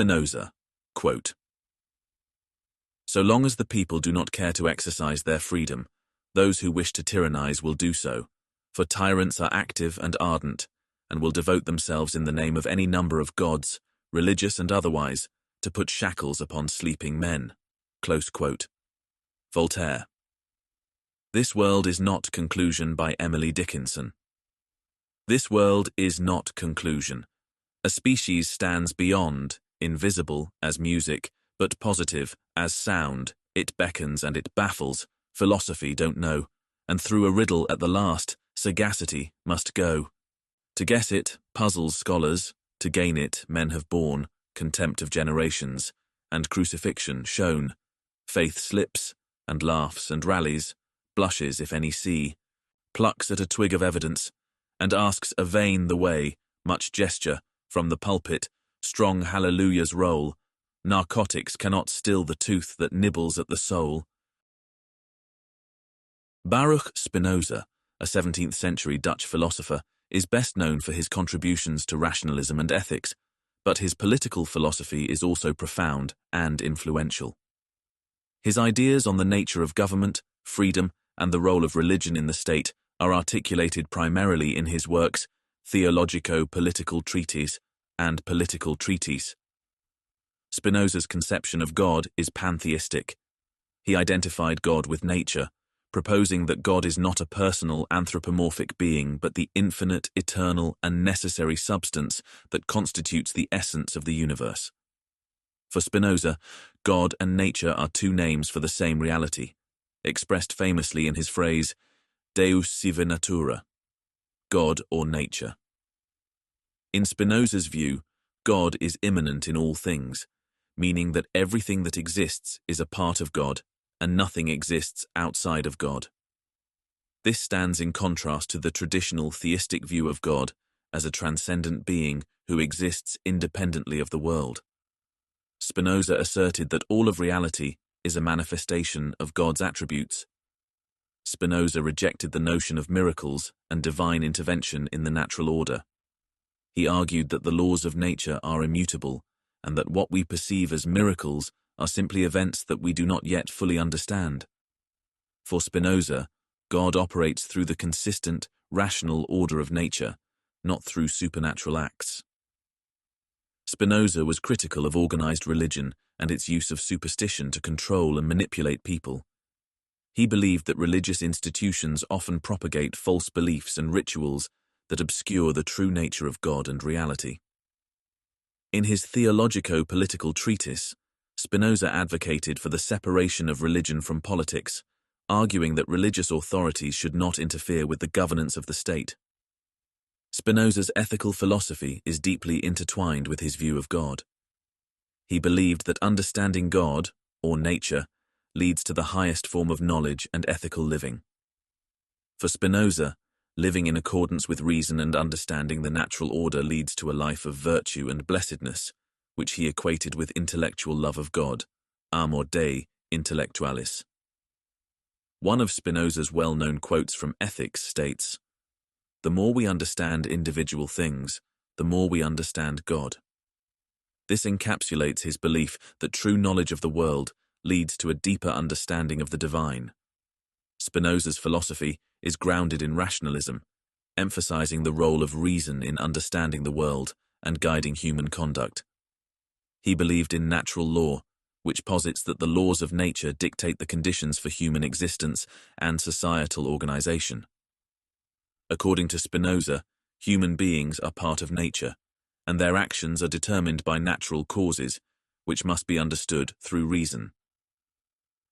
Spinoza, quote, "So long as the people do not care to exercise their freedom, those who wish to tyrannize will do so, for tyrants are active and ardent, and will devote themselves in the name of any number of gods, religious and otherwise, to put shackles upon sleeping men." Close quote. Voltaire. This World is Not Conclusion by Emily Dickinson. This world is not conclusion. A species stands beyond, invisible as music, but positive as sound. It beckons and it baffles. Philosophy don't know, and through a riddle at the last, sagacity must go. To guess it puzzles scholars, to gain it men have borne contempt of generations, and crucifixion shown. Faith slips, and laughs and rallies, blushes if any see, plucks at a twig of evidence, and asks a vain the way, much gesture, from the pulpit, strong hallelujahs roll. Narcotics cannot still the tooth that nibbles at the soul. Baruch Spinoza, a 17th-century Dutch philosopher, is best known for his contributions to rationalism and ethics, but his political philosophy is also profound and influential. His ideas on the nature of government, freedom, and the role of religion in the state are articulated primarily in his works Theologico-Political Treatise and Political Treatise. Spinoza's conception of God is pantheistic. He identified God with nature, proposing that God is not a personal anthropomorphic being but the infinite, eternal, and necessary substance that constitutes the essence of the universe. For Spinoza, God and nature are two names for the same reality, expressed famously in his phrase, Deus sive Natura, God or nature. In Spinoza's view, God is immanent in all things, meaning that everything that exists is a part of God and nothing exists outside of God. This stands in contrast to the traditional theistic view of God as a transcendent being who exists independently of the world. Spinoza asserted that all of reality is a manifestation of God's attributes. Spinoza rejected the notion of miracles and divine intervention in the natural order. He argued that the laws of nature are immutable and that what we perceive as miracles are simply events that we do not yet fully understand. For Spinoza, God operates through the consistent, rational order of nature, not through supernatural acts. Spinoza was critical of organized religion and its use of superstition to control and manipulate people. He believed that religious institutions often propagate false beliefs and rituals that obscure the true nature of God and reality. In his Theologico-Political Treatise, Spinoza advocated for the separation of religion from politics, arguing that religious authorities should not interfere with the governance of the state. Spinoza's ethical philosophy is deeply intertwined with his view of God. He believed that understanding God, or nature, leads to the highest form of knowledge and ethical living. For Spinoza, living in accordance with reason and understanding the natural order leads to a life of virtue and blessedness, which he equated with intellectual love of God, amor Dei intellectualis. One of Spinoza's well-known quotes from Ethics states, "The more we understand individual things, the more we understand God." This encapsulates his belief that true knowledge of the world leads to a deeper understanding of the divine. Spinoza's philosophy is grounded in rationalism, emphasizing the role of reason in understanding the world and guiding human conduct. He believed in natural law, which posits that the laws of nature dictate the conditions for human existence and societal organization. According to Spinoza, human beings are part of nature, and their actions are determined by natural causes, which must be understood through reason.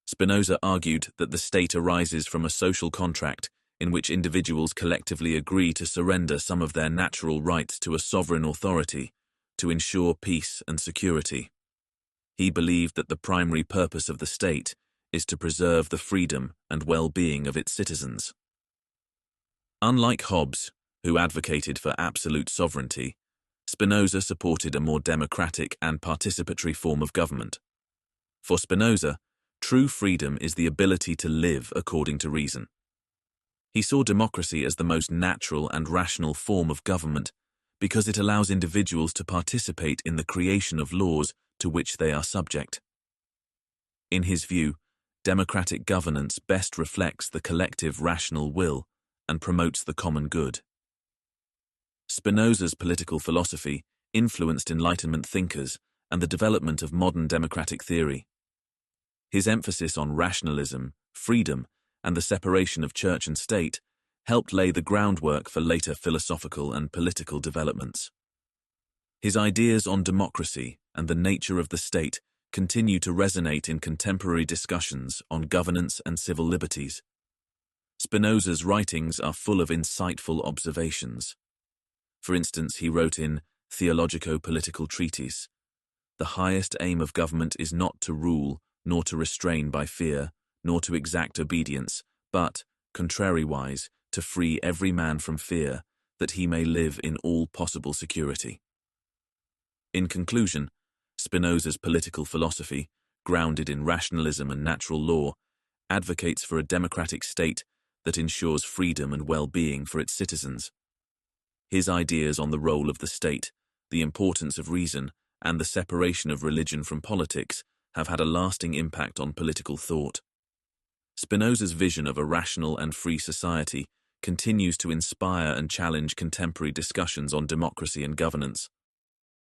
Spinoza argued that the state arises from a social contract in which individuals collectively agree to surrender some of their natural rights to a sovereign authority to ensure peace and security. He believed that the primary purpose of the state is to preserve the freedom and well-being of its citizens. Unlike Hobbes, who advocated for absolute sovereignty, Spinoza supported a more democratic and participatory form of government. For Spinoza, true freedom is the ability to live according to reason. He saw democracy as the most natural and rational form of government because it allows individuals to participate in the creation of laws to which they are subject. In his view, democratic governance best reflects the collective rational will and promotes the common good. Spinoza's political philosophy influenced Enlightenment thinkers and the development of modern democratic theory. His emphasis on rationalism, freedom, and the separation of church and state helped lay the groundwork for later philosophical and political developments. His ideas on democracy and the nature of the state continue to resonate in contemporary discussions on governance and civil liberties. Spinoza's writings are full of insightful observations. For instance, he wrote in Theologico-Political Treatise, "The highest aim of government is not to rule, nor to restrain by fear, nor to exact obedience, but, contrariwise, to free every man from fear, that he may live in all possible security." In conclusion, Spinoza's political philosophy, grounded in rationalism and natural law, advocates for a democratic state that ensures freedom and well-being for its citizens. His ideas on the role of the state, the importance of reason, and the separation of religion from politics have had a lasting impact on political thought. Spinoza's vision of a rational and free society continues to inspire and challenge contemporary discussions on democracy and governance.